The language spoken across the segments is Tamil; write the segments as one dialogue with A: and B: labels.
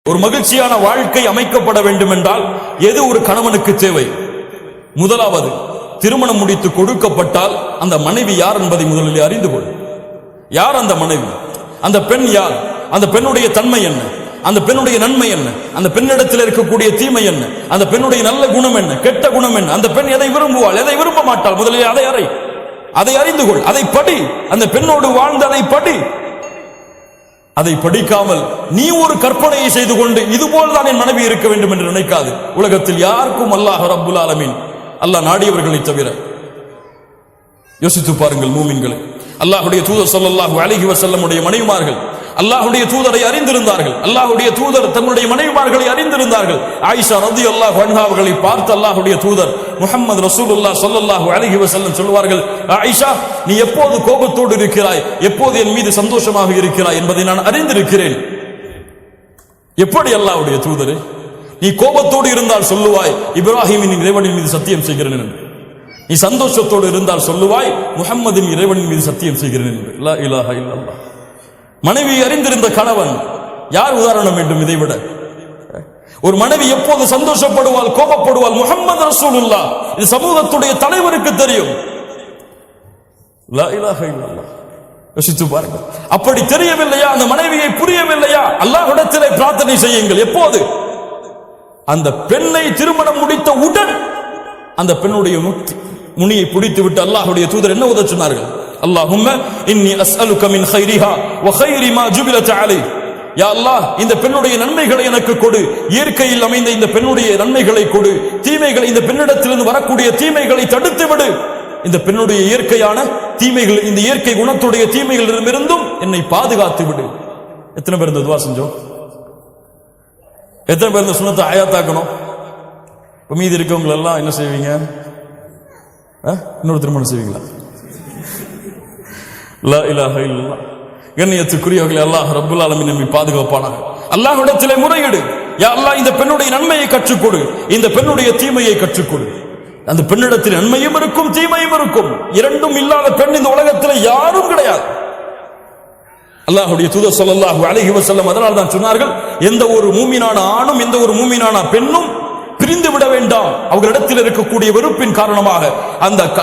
A: ஒரு மகிழ்ச்சியான வாழ்க்கை அமைக்கப்பட வேண்டும் என்றால் எது ஒரு கணவனுக்கு தேவை? முதலாவது, திருமணம் முடித்து கொடுக்கப்பட்டால் அந்த மனைவி யார் என்பதை முதலில் அறிந்து கொள். யார் அந்த மனைவி? அந்த பெண் யார்? அந்த பெண்ணுடைய தன்மை என்ன? அந்த பெண்ணுடைய நன்மை என்ன? அந்த பெண்ணிடத்தில் இருக்கக்கூடிய தீமை என்ன? அந்த பெண்ணுடைய நல்ல குணம் என்ன, கெட்ட குணம் என்ன? அந்த பெண் எதை விரும்புவாள், எதை விரும்ப மாட்டாள்? முதலில் அதை அறிந்து கொள். அதை படி. அந்த பெண்ணோடு வாழ்ந்து அதை படி. அதை படிக்காமல் நீ ஒரு கற்பனையை செய்து கொண்டு இதுபோல் தான் என் மனைவி இருக்க வேண்டும் என்று நினைக்காது. உலகத்தில் யாருக்கும் அல்லாஹ் ரப்புல் ஆலமீன், அல்லாஹ் நாடியவர்களை தவிர. யோசித்து பாருங்கள் மூமின்களை. அல்லாஹ்வுடைய தூதர் ஸல்லல்லாஹு அலைஹி வஸல்லம் உடைய மனைவிமார்கள் அல்லாஹ்வுடைய தூதரை அறிந்திருந்தார்கள். அல்லாஹ்வுடைய தூதர் தன்னுடைய மனைவிமார்களை அறிந்திருந்தார்கள். ஆயிஷா ரலியல்லாஹு அன்ஹா அவர்களை பார்த்து அல்லாஹ்வுடைய தூதர் முஹம்மது ரசூலுல்லாஹ் ஸல்லல்லாஹு அலைஹி வஸல்லம் சொல்வார்கள், ஆயிஷா, நீ எப்போது கோபத்தோடு இருக்கிறாய், எப்போது என் மீது சந்தோஷமாக இருக்கிறாய் என்பதை நான் அறிந்திருக்கிறேன். எப்படி அல்லாஹ்வுடைய தூதரே, நீ கோபத்தோடு இருந்தால் சொல்லுவாய் இப்ராஹிமின் இறைவனின் மீது சத்தியம் செய்கிறேன் என்று. நீ சந்தோஷத்தோடு இருந்தால் சொல்லுவாய் முஹம்மதின் இறைவனின் மீது சத்தியம் செய்கிறேன் என்று. லா இலாஹா இல்லல்லாஹ். மனைவி அறிந்திருந்த கணவன் யார் உதாரணம் வேண்டும் இதைவிட? ஒரு மனைவி எப்போது சந்தோஷப்படுவாள், கோபப்படுவாள்? முஹம்மது ரசூலுல்லாஹ். இது சமூகத்துடைய தலைவருக்கு தெரியும். லா இலாஹா இல்லல்லாஹ். யோசித்து பாருங்கள். அப்படி தெரியவில்லையா? அந்த மனைவியை புரியவில்லையா? அல்லாஹ்விடத்திலே பிரார்த்தனை செய்யுங்கள். எப்போது? அந்த பெண்ணை திருமணம் முடித்த உடன் அந்த பெண்ணுடைய முனியை பிடித்து விட்டு அல்லாஹ்வுடைய தூதர் என்ன உதவ சொன்னார்கள்? அல்லாஹும்ம இன்னி அஸ்அலுக மின் கைரிஹா வ கைரி மா ஜுபிலத் அலைஹி. யா அல்லாஹ், இந்த பெண்ணுடைய நன்மைகளை எனக்கு கொடு. இயற்கையில் அமைந்த இந்த பெண்ணுடைய நன்மைகளை கொடு. தீமைகளை, இந்த பெண்ணிடத்திலிருந்து வரக்கூடிய தீமைகளை தடுத்து விடு. இந்த பெண்ணுடைய இயற்கையான தீமைகள், இந்த இயற்கை குணத்துடைய தீமைகளிலிருந்தும் என்னை பாதுகாத்து விடு. எத்தனை பேர் இந்த துஆ செஞ்சோம்? எத்தனை பேர் இந்த சுன்னத்தை ஆயாத்தாக்கணும்? மீதி இருக்கவங்க எல்லாம் என்ன செய்வீங்க? இன்னொரு திருமணம் செய்வீங்களா? லா இலாஹா இல்லல்லாஹ். கண்ணியத்துக்குரியவர்களே, அல்லாஹ் ரப்புல் ஆலமீன் நம்மை பாதுகாப்பானாக. அல்லாஹ்விடத்திலே முறையிடு. யா அல்லாஹ், இந்த பெண்ணுடைய நன்மையை கற்றுக்கொடு, இந்த பெண்ணுடைய தீமையை கற்றுக்கொடு. அந்த பெண்ணிடத்தில் நன்மையும் இருக்கும், தீமையும் இருக்கும். இரண்டும் இல்லாத பெண் இந்த உலகத்தில் யாரும் கிடையாது. அல்லாஹ்வுடைய தூதர் ஸல்லல்லாஹு அலைஹி வஸல்லம் அதனால் தான் சொன்னார்கள், எந்த ஒரு மூமினான ஆணும் எந்த ஒரு மூமினான பெண்ணும் பிரிந்து விட வேண்டாம். அவர்களிடத்தில் இருக்கக்கூடிய வெறுப்பின் காரணமாக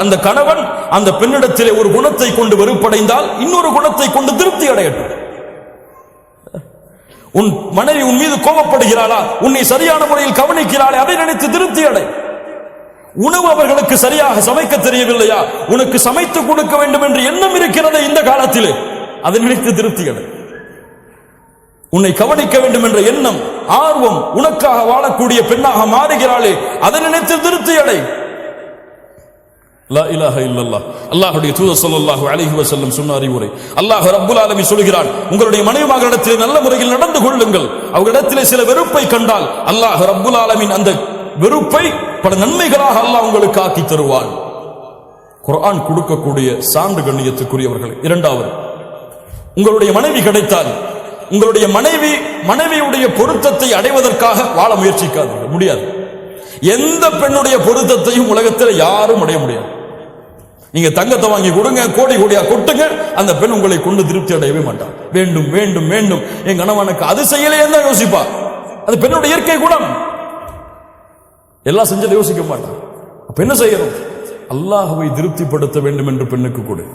A: அந்த கணவன் அந்த பெண்ணிடத்திலே ஒரு குணத்தை கொண்டு வெறுப்படைந்தால் இன்னொரு குணத்தை கொண்டு திருப்தி அடையட்டும். உன் மனைவி உன் மீது கோபப்படுகிறாளா, உன்னை சரியான முறையில் கவனிக்கிறாளே, அதை நினைத்து திருப்தி அடை. உணவு அவர்களுக்கு சரியாக சமைக்க தெரியவில்லையா, உனக்கு சமைத்து கொடுக்க வேண்டும் என்று எண்ணம் இருக்கிறது இந்த காலத்திலே, அதை நினைத்து திருப்தி அடை. உன்னை கவனிக்க வேண்டும் என்ற எண்ணம், ஆர்வம், உனக்காக வாழக்கூடிய பெண்ணாக மாறுகிறாளே, அதை நினைத்து திருப்தி அடை. லா இலாஹா இல்லல்லாஹ். அல்லாஹ்வுடைய தூதர் ஸல்லல்லாஹு அலைஹி வஸல்லம் சொன்ன அறிவுரை. அல்லாஹ் ரப்புல் ஆலமீன் சொல்கிறான், உங்களுடைய மனைவிமார்களிடத்தில் நல்ல முறையில் நடந்து கொள்ளுங்கள். அவர்களிடத்தில் சில வெறுப்பை கண்டால் அல்லாஹ் ரப்புல் ஆலமீன் அந்த வெறுப்பை பல நன்மைகளாக அல்லாஹ் உங்களுக்கு ஆக்கி தருவான். குர்ஆன் கொடுக்கக்கூடிய சான்று கண்ணியத்துக்குரியவர்களே. இரண்டாவது, உங்களுடைய மனைவி கிடைத்தால் உங்களுடைய மனைவியுடைய பொருத்தத்தை அடைவதற்காக வாழ முயற்சிக்காது. முடியாது. எந்த பெண்ணுடைய பொருத்தத்தையும் உலகத்தில் யாரும் அடைய முடியாது. நீங்க தங்கத்தை வாங்கி கொடுங்க, கோடி கோடியா கொட்டுங்க, அந்த பெண் உங்களை கொண்டு திருப்தி அடையவே மாட்டார். வேண்டும் வேண்டும் வேண்டும், என் கணவனுக்கு அது செய்யலையே தான் யோசிப்பா. அது பெண்ணுடைய இயற்கை குணம். எல்லாம் செஞ்சதை யோசிக்க மாட்டான். அப்ப என்ன செய்யணும்? அல்லாஹ்வை திருப்திப்படுத்த வேண்டும் என்று பெண்ணுக்கு கொடு.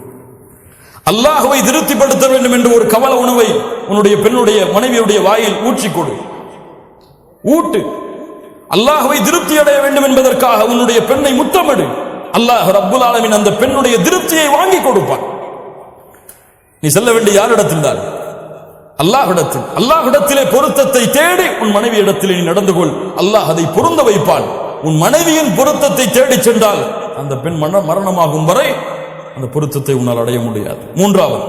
A: அல்லாஹ்வை திருப்திப்படுத்த வேண்டும் என்று ஒரு கவல உணவை உன்னுடைய பெண்ணுடைய மனைவியுடைய வாயில் ஊற்றி கொடு. ஊட்டு. அல்லாஹ்வை திருப்தி அடைய வேண்டும் என்பதற்காக உன்னுடைய பெண்ணை முத்தமிடு. அல்லாஹ் ரப்புல் ஆலமீன் அந்த பெண்ணுடைய திருப்தியை வாங்கி கொடுப்பான். நீ செல்ல வேண்டிய யாரிடத்தில் தான்? அல்லாஹ்விடத்தில். அல்லாஹ்விடத்திலே பொருத்தத்தை தேடி உன் மனைவி இடத்திலே நீ நடந்து கொள். அல்லாஹ் அதை பொருந்த வைப்பான். உன் மனைவியின் பொருத்தத்தை தேடி சென்றால் அந்த பெண் மரணமாகும் வரை அந்த பொருத்தத்தை உன்னால் அடைய முடியாது. மூன்றாவது,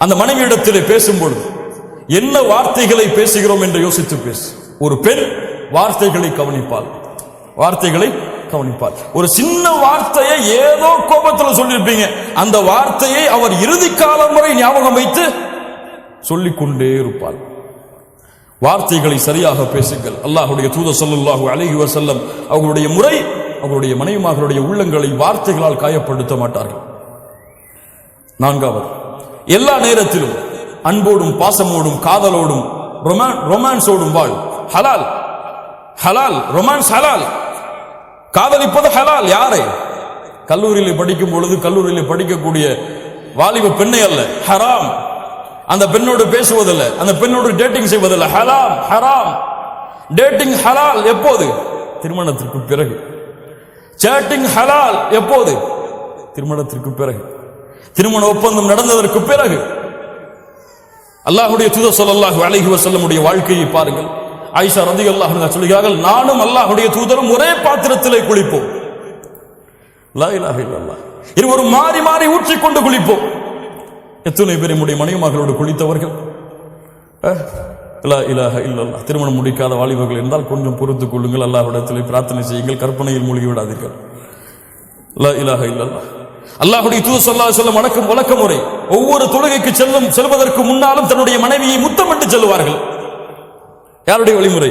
A: அந்த மனைவியிடத்திலே பேசும்பொழுது என்ன வார்த்தைகளை பேசுகிறோம் என்று யோசித்து பேசு. ஒரு பெண் வார்த்தைகளை கவனிப்பாள். ஒரு சின்ன வார்த்தையை ஏதோ கோபத்தில் சொல்லியிருப்பீங்க, அந்த வார்த்தையை அவர் இறுதி காலம் வரை ஞாபகம் வைத்து சொல்லிக்கொண்டே இருப்பாள். வார்த்தைகளை சரியாக பேசுங்கள். அல்லாஹ்வுடைய தூதர் ஸல்லல்லாஹு அலைஹி வஸல்லம் அவர்களுடைய முறை, அவர்களுடைய மனைவிமார்களுடைய உள்ளங்களை வார்த்தைகளால் காயப்படுத்த மாட்டார்கள். நான்காவது, எல்லா நேரத்திலும் அன்போடும் பாசமோடும் காதலோடும் ரொமான்ஸ் ஓடும் வாழ் ஹலால், ஹலால், ரொமான்ஸ் ஹலால், காதலிப்பது ஹலால். யாரை? கல்லூரியில் படிக்கும் பொழுது கல்லூரியில் படிக்கக்கூடிய வாலிப பெண்ணை அல்ல, ஹராம். அந்த பெண்ணோடு பேசுவதில்லை, அந்த பெண்ணோடு டேட்டிங் செய்வதில்லை, ஹலாம், ஹராம். டேட்டிங் ஹலால் எப்போது? திருமணத்திற்கு பிறகு. சேட்டிங் ஹலால் எப்போது? திருமணத்திற்கு பிறகு, திருமண ஒப்பந்தம் நடந்ததற்கு பிறகு. அல்லாஹ்வுடைய தூதர் ஸல்லல்லாஹு அலைஹி வஸல்லமுடைய வாழ்க்கையை பாருங்கள். ஆயிஷா ரலியல்லாஹு அன்ஹா சொல்கிறார்கள், நானும் அல்லாஹ்வுடைய தூதரும் ஒரே பாத்திரத்திலே குளிப்போம். லா இலாஹ இல்லல்லாஹ். இருவரும் மாறி மாறி ஊற்றிக்கொண்டு குளிப்போம். எத்தனை பேர் நம்முடைய மனைவிமார்களோடு குளித்தவர்கள்? லா இலாஹ இல்லல்லாஹ். திருமணம் முடிக்காத வாலிபர்கள் இருந்தால் கொஞ்சம் பொறுத்துக் கொள்ளுங்கள், அல்லாஹ்விடத்திலே பிரார்த்தனை செய்யுங்கள், கற்பனையில் மூழ்கி விடாதீர்கள். லா இலாஹ இல்லல்லாஹ். அல்லாஹ்வுடைய தூதர் ஸல்லல்லாஹு அலைஹி வஸல்லம் வழக்க முறை ஒவ்வொரு தொழுகைக்கு செல்வதற்கு முன்னாலும் தன்னுடைய மனைவியை முத்தமிட்டு செல்வார்கள். யாருடைய வழிமுறை?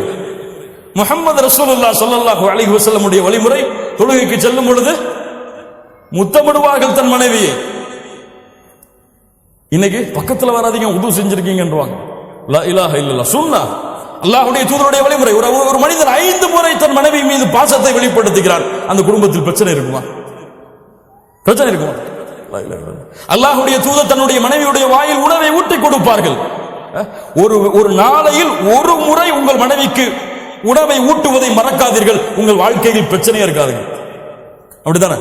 A: முஹம்மது ரசூலுல்லாஹ் ஸல்லல்லாஹு அலைஹி வஸல்லமுடைய வழிமுறை. தொழுகைக்கு செல்லும் பொழுது முத்தமிடுவார்கள் தன் மனைவியை. இன்னைக்கு பக்கத்துல வராதீங்க, உது செஞ்சிருக்கீங்கன்றாங்க. லா இலாஹ இல்லல்லாஹ். சுன்னah. அல்லாஹ்வுடைய தூதருடைய வழிமுறை. ஒரு மனிதன் 5 முறை தன் மனைவி மீது பாசத்தை வெளிப்படுத்துகிறான், அந்த குடும்பத்தில் பிரச்சனை இருக்குமா? பிரச்சனை இருக்குமா? அல்லாஹ்வுடைய தூதர் தன்னுடைய மனைவியுடைய வாயில் உணவை ஊட்டி கொடுப்பார்கள். ஒரு நாளையில் ஒரு முறை உங்கள் மனைவிக்கு உணவை ஊட்டுவதை மறக்காதீர்கள், உங்கள் வாழ்க்கையில் பிரச்சனையே இருக்காதுங்க. அப்படித்தானே?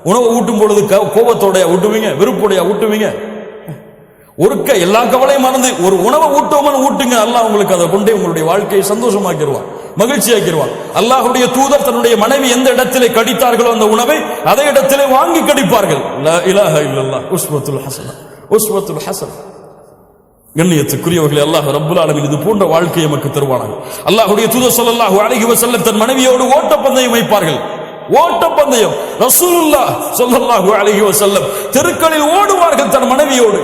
A: உணவை ஊட்டும் பொழுது கோபத்தோட ஊட்டுவீங்க, வெறுப்போடைய ஊட்டுவீங்க. ஒருக்க எல்லா கவலையும் மறந்து ஒரு உணவை ஊட்டுவோம்னு ஊட்டுங்க, அல்லாஹ் உங்களுக்கு அதை கொண்டே உங்களுடைய வாழ்க்கையை சந்தோஷமாக்கிடுவான், மகிழ்ச்சியாக்கிடுவான். அல்லாஹ்வுடைய தூதர் தன்னுடைய மனைவி எந்த இடத்திலே கடித்தார்களோ அந்த உணவை அதே இடத்திலே வாங்கி கடிப்பார்கள். லா இலாஹ இல்லல்லாஹ். உஸ்வத்துல் ஹஸனா, உஸ்வத்துல் ஹஸனா. கண்ணியத்துக்குரியவர்களே, அல்லாஹ் ரப்புல் ஆலமீன் இது போன்ற வாழ்க்கையை நமக்கு தருவானாக. அல்லாஹ்வுடைய தூதர் ஸல்லல்லாஹு அலைஹி வஸல்லம் தன் மனைவியோடு ஓட்டப்பந்தயம் வைப்பார்கள். ஓட்டப்பந்தயம். ரசூலுல்லாஹ் ஸல்லல்லாஹு அலைஹி வஸல்லம் தெருக்களில் ஓடுவார்கள் தன் மனைவியோடு.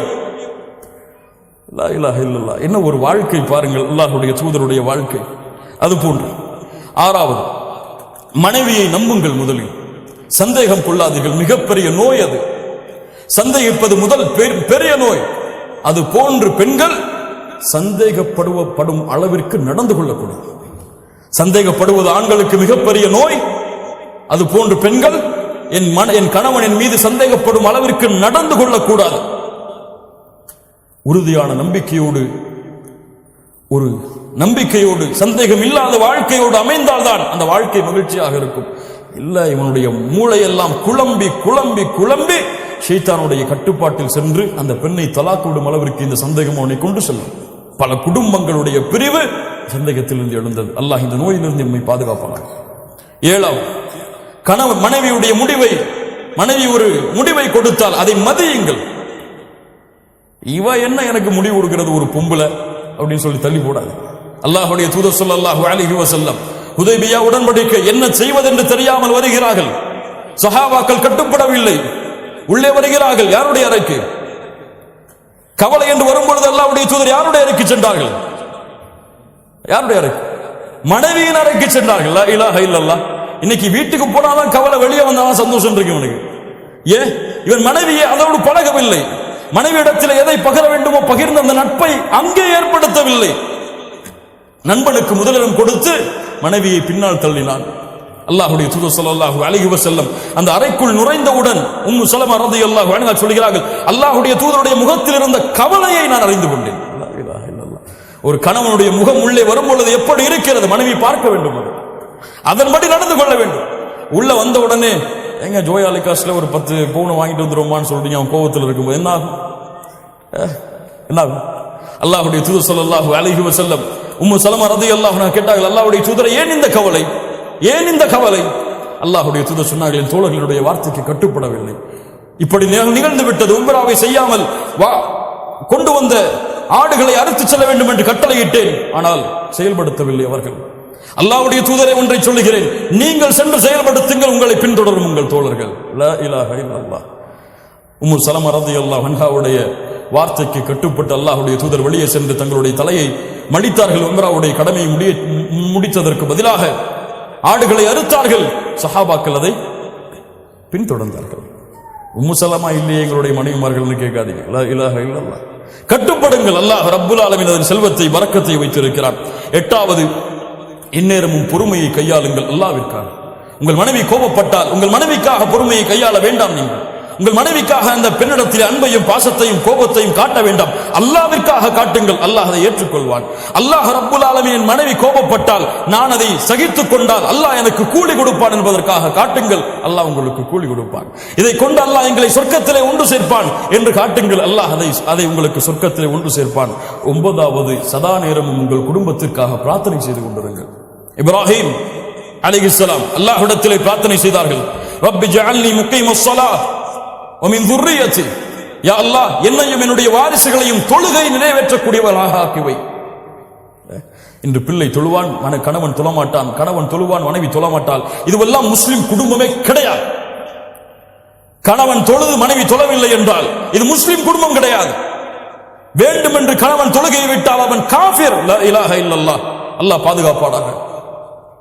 A: லா இலாஹ இல்லல்லாஹ். என்ன ஒரு வாழ்க்கை பாருங்கள், அல்லாஹ்வுடைய தூதருடைய வாழ்க்கை. அது போன்று 6வது, மனைவியை நம்புங்கள். முதலில் சந்தேகம் கொள்ளாதீர்கள். மிகப்பெரிய நோய் அது. சந்தேகிப்பது முதல் பெரிய நோய். அது போன்று பெண்கள் சந்தேகப்படும் அளவிற்கு நடந்து கொள்ளக்கூடாது. சந்தேகப்படுவது ஆண்களுக்கு மிகப்பெரிய நோய். அது போன்று பெண்கள் என் கணவன் என் மீது சந்தேகப்படும் அளவிற்கு நடந்து கொள்ளக்கூடாது. உறுதியான நம்பிக்கையோடு, ஒரு நம்பிக்கையோடு, சந்தேகம் இல்லாத வாழ்க்கையோடு அமைந்தால்தான் அந்த வாழ்க்கை மகிழ்ச்சியாக இருக்கும். இல்ல, இவனுடைய மூளையெல்லாம் குழம்பி குழம்பி குழம்பி ஷைத்தானுடைய கட்டுப்பாட்டில் சென்று அந்த பெண்ணை தலாக்கு விடும் அளவிற்கு இந்த சந்தேகம் அவனை கொண்டு செல்லும். பல குடும்பங்களுடைய பிரிவு சந்தேகத்திலிருந்து எழுந்தது. அல்லாஹ் இந்த நோயிலிருந்து நம்மை பாதுகாப்பானார். 7வது, கணவன் மனைவியுடைய மனைவி ஒரு முடிவை கொடுத்தால் அதை மதியுங்கள். இவ என்ன எனக்கு முடிவு கொடுக்கிறது, ஒரு பொம்பளை அப்படின்னு சொல்லி தள்ளி போடாது. அல்லாஹ்வுடைய தூதர் ஸல்லல்லாஹு அலைஹி வஸல்லம் ஹுதைபியா உடன்படிக்கை என்ன செய்வதென்று தெரியாமல் வருகிறார்கள். சஹாபாக்கள் கட்டுப்படவில்லை, உள்ளே வருகிறார்கள். யாருடைய அறைக்கு? கவலை என்று வரும்பொழுது அல்லாஹ்வுடைய தூதர் யாருடைய அறைக்கு சென்றார்கள்? யாருடைய அறைக்கு? மனைவியின் அறைக்கு சென்றார்கள். லா இலாஹ இல்லல்லாஹ். இன்னைக்கு வீட்டுக்கு போனாதான் கவலை, வெளியே வந்தாதான் சந்தோஷம் இருக்கு இவனுக்கு. ஏன்? இவன் மனைவியை அதோடு பழகவில்லை. மனைவி இடத்தில் எதை பகிர வேண்டுமோ பகிர்ந்த அந்த நட்பை அங்கே ஏற்படுத்தவில்லை. நண்பனுக்கு முதலிடம் கொடுத்து மனைவியை பின்னால் தள்ளினான். அல்லாஹ்வுடைய தூதர் ஸல்லல்லாஹு அலைஹி வஸல்லம் அந்த அறைக்குள் நுழைந்தவுடன் உம்மு ஸலமா ரலியல்லாஹு அன்ஹா சொல்கிறார்கள், அல்லாஹ்வுடைய தூதருடைய முகத்தில் இருந்த கவலையை நான் அறிந்து கொண்டேன். லா இலாஹ இல்லல்லாஹ். ஒரு கணவனுடைய முகம் உள்ளே வரும்பொழுது எப்படி இருக்கிறது மனைவி பார்க்க வேண்டும், அதன்படி நடந்து கொள்ள வேண்டும். உள்ள வந்த உடனே எங்க ஜோயாலிகாஸ்ல ஒரு 10 பவுன் வாங்கிட்டு வந்துருமான்னு சொல்றீங்க, அவன் கோபத்தில் இருக்கும்போது என்ன ஆகும்? அல்லாஹ்வுடைய தூதர் ஸல்லல்லாஹு அலைஹி வஸல்லம் உம்மு ஸலமா ரலியல்லாஹு அன்ஹா கேட்டார்கள், அல்லாஹ்வுடைய தூதரை ஏன் இந்த கவலை, ஏன் இந்த கவலை? அல்லாஹ்வுடைய தூதர் சொன்னார்கள், என் தோழர்களுடைய வார்த்தைக்கு கட்டுப்படவில்லை, இப்படி நிகழ்ந்து விட்டது. உம்ராவை செய்யாமல் கொண்டு வந்த ஆடுகளை அறுத்து செல்ல வேண்டும் என்று கட்டளையிட்டேன், ஆனால் செயல்படுத்தவில்லை அவர்கள். அல்லாஹ்வுடைய தூதரை ஒன்றை சொல்லுகிறேன், நீங்கள் சென்று செயல்படுத்துங்கள், உங்களை பின்தொடரும் உங்கள் தோழர்கள். லா இலாஹ இல்லல்லாஹ். உம்மு ஸலமா ரலியல்லாஹு அன்ஹாவுடைய வார்த்தைக்கு கட்டுப்பட்டு அல்லாஹ்வுடைய தூதர் வெளியே சென்று தங்களுடைய தலையை மடித்தார்கள். உம்ராவுடைய கடமையை முடித்ததற்கு பதிலாக ஆடுகளை அறுத்தார்கள். சஹாபாக்கள் அதை பின்தொடர்ந்தார்கள். உம்மு சலமா இல்லையே எங்களுடைய மனைவிமார்கள்னு கேட்காதீங்க. லா இலாஹ இல்லல்லாஹ். கட்டுப்படுங்கள். அல்லாஹ் ரப்புல் ஆலமீன் அதன் செல்வத்தை பரக்கத்தை வைத்திருக்கிறான். 8வது, இந்நேரமும் பொறுமையை கையாளுங்கள் அல்லாஹ்விற்காக. உங்கள் மனைவி கோபப்பட்டால் உங்கள் மனைவிக்காக பொறுமையை கையாள வேண்டாம். நீங்கள் உங்கள் மனைவிக்காக அந்த பெண்ணிடத்தில் அன்பையும் பாசத்தையும் கோபத்தையும் காட்ட வேண்டாம். அல்லாஹ்விற்காக காட்டுங்கள். அல்லாஹ் அதை ஏற்றுக்கொள்வான். அல்லாஹ் ரப்புல் ஆலமீன் மனைவி கோபப்பட்டால் நான் அதை சகித்துக் கொண்டால் அல்லாஹ் எனக்கு கூலி கொடுப்பான் என்பதற்காக காட்டுங்கள். அல்லாஹ் உங்களுக்கு கூலி கொடுப்பான். இதை கொண்டு அல்லாஹ் எங்களை சொர்க்கத்திலே ஒன்று சேர்ப்பான் என்று காட்டுங்கள். அல்லாஹ் அதை உங்களுக்கு சொர்க்கத்திலே ஒன்று சேர்ப்பான். 9வது, சதா நேரமும் உங்கள் குடும்பத்திற்காக பிரார்த்தனை செய்து கொண்டிருங்கள். இப்ராஹிம் அலைஹிஸ்ஸலாம் அல்லாஹ்விடத்திலே பிரார்த்தனை செய்தார்கள். ரப்பி ஜஅல்னி முகீமஸ் ஸலாத் வ மின் ذُرِّيَّتِي. யா அல்லாஹ், என்னையும் என்னுடைய வாரிசுகளையும் தொழுகை நிறைவேற்றக்கூடியவர்களாக ஆக்கி வை. இன்று பிள்ளை தொழுவான், கணவன் தொழமாட்டான், கணவன் தொழுவான், மனைவி தொழமாட்டாள். இதுவெல்லாம் முஸ்லிம் குடும்பமே கிடையாது. கணவன் தொழுது மனைவி தொழவில்லை என்றால் இது முஸ்லிம் குடும்பம் கிடையாது. வேண்டும் என்று கணவன் தொழுகையை விட்டால் அவன் காஃபிர். லா இலாஹ இல்லல்லாஹ். அல்லாஹ் பாதுகாப்பானாக.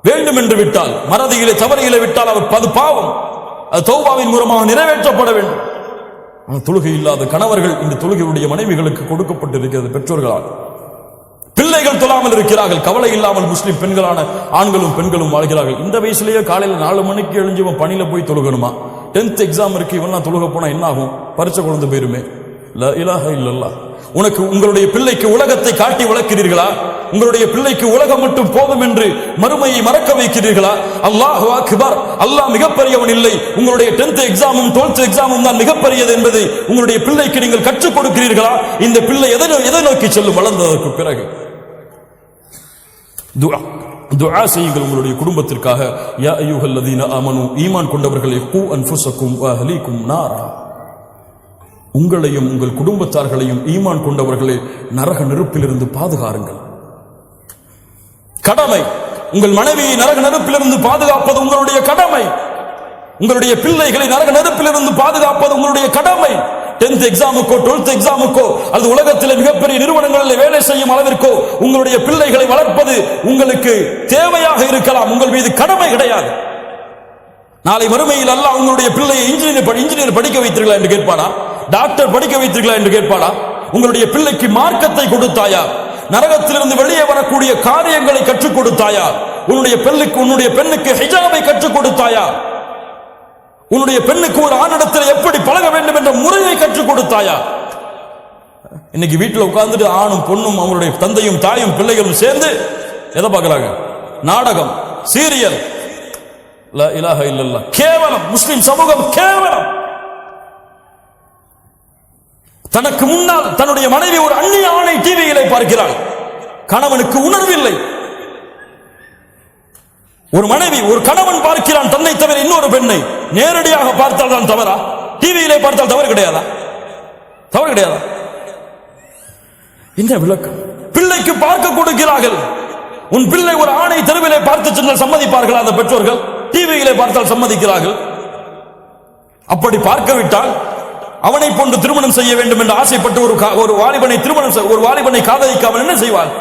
A: வேண்டும் என்று விட்டால், மறதியிலே தவறியிலே விட்டால் அவர் அது பாவம். அது தௌபாவின் மூலமாக நிறைவேற்றப்பட வேண்டும். தொழுகை இல்லாத கணவர்கள் இந்த தொழுகையுடைய மனைவிகளுக்கு கொடுக்கப்பட்டிருக்கிறது பெற்றோர்களால். பிள்ளைகள் தொழாமல் இருக்கிறார்கள். கவலை இல்லாமல் முஸ்லிம் பெண்களான ஆண்களும் பெண்களும் வாழ்கிறார்கள். இந்த வயசுலயே காலையில் 4 மணிக்கு எழுஞ்சி இவன் பணியில போய் தொழுகணுமா? 10th எக்ஸாம் இருக்கு, இவன் தொழுக போனா என்ன ஆகும்? பரிச்சை குழந்தை போயிருமே. லா இலாஹ இல்லல்லாஹ். உங்களுடைய பிள்ளைக்கு உலகத்தை காட்டி வளர்க்கிறீர்களா? உங்களுடைய பிள்ளைக்கு உலகம் மட்டும் போதும் என்று மறுமையை மறக்க வைக்கிறீர்களா? அல்லாஹு அக்பர், அல்லாஹ் மிகப்பெரியவன் இல்லை, உங்களுடைய 10th எக்ஸாமும் 12th எக்ஸாமும் தான் மிகப்பெரியது என்பதை உங்களுடைய பிள்ளைக்கு நீங்கள் கற்றுக் கொடுக்கிறீர்களா? இந்த பிள்ளை எதை நோக்கி செல்லும் வளர்ந்ததற்கு பிறகு? துஆ செய்யுங்கள் உங்களுடைய குடும்பத்திற்காக. யா அய்யுஹல்லதீன ஆமனூ, ஈமான் கொண்டவர்களே, கூ அன்ஃபுஸக்கும் வ அஹ்லீக்கும் நாரா, உங்களையும் உங்கள் குடும்பத்தார்களையும் ஈமான் கொண்டவர்களே நரக நெருப்பிலிருந்து பாதுகாருங்கள். கடமை. உங்கள் மனைவியை நரக நெருப்பிலிருந்து பாதுகாப்பது உங்களுடைய கடமை. உங்களுடைய பிள்ளைகளை நரக நெருப்பிலிருந்து பாதுகாப்பது உங்களுடைய கடமை. 10th எக்ஸாமுக்கோ 12th எக்ஸாமுக்கோ அல்லது உலகத்தில் மிகப்பெரிய நிறுவனங்களில் வேலை செய்யும் அளவிற்கோ உங்களுடைய பிள்ளைகளை வளர்ப்பது உங்களுக்கு தேவையாக இருக்கலாம், உங்கள் மீது கடமை கிடையாது. நாளை மறுமையில் அல்லாஹ் உங்களுடைய பிள்ளையை இன்ஜினியர் படிக்க வைத்தீர்களா என்று கேட்பானா? டாக்டர் படிக்க வைத்தீர்களா என்று கேட்பானா? உங்களுடைய பிள்ளைக்கு மார்க்கத்தை கொடுத்தாயா? நரகத்திலிருந்து வெளியே வரக்கூடிய காரியங்களை கற்றுக் கொடுத்தாயா? உன்னுடைய பெண்ணுக்கு ஹிஜாபை கற்றுக் கொடுத்தாயா? உன்னுடைய பெண்ணுக்கு ஒரு ஆணிடத்தில் எப்படி பழக வேண்டும் என்ற முறையை கற்றுக் கொடுத்தாயா? இன்னைக்கு வீட்டில் உட்கார்ந்துட்டு ஆணும் பொண்ணும் அவங்களுடைய தந்தையும் தாயும் பிள்ளைகளும் சேர்ந்து எதை பார்க்கறாங்க? நாடகம், சீரியல். லா இலாஹ இல்லல்லாஹ். கேவலம். முஸ்லிம் சமூகம் கேவலம். தனக்கு முன்னால் தன்னுடைய மனைவி ஒரு அந்நிய ஆணை டிவியிலே பார்க்கிறாள். கணவனுக்கு உணர்வில்லை. ஒரு மனைவி ஒரு கணவன் பார்க்கிறான் தன்னை தவிர இன்னொரு பெண்ணை. நேரடியாக பார்த்தால் தான் தவறா? டிவியிலே பார்த்தால் தவறு கிடையாதா? தவறு கிடையாதா? என்ன விளக்கம்? பிள்ளைக்கு பார்க்க கொடுக்கிறார்கள். உன் பிள்ளை ஒரு ஆணை தெருவிலே பார்த்து சென்றால் சம்மதிப்பார்களா அந்த பெற்றோர்கள்? டிவியிலே பார்த்தால் சம்மதிக்கிறார்கள். அப்படி பார்க்கவிட்டால் அவனை போன்று திருமணம் செய்ய வேண்டும் என்று ஆசைப்பட்டு ஒரு வாலிபனை காதலிக்காமல் என்ன செய்வாள்?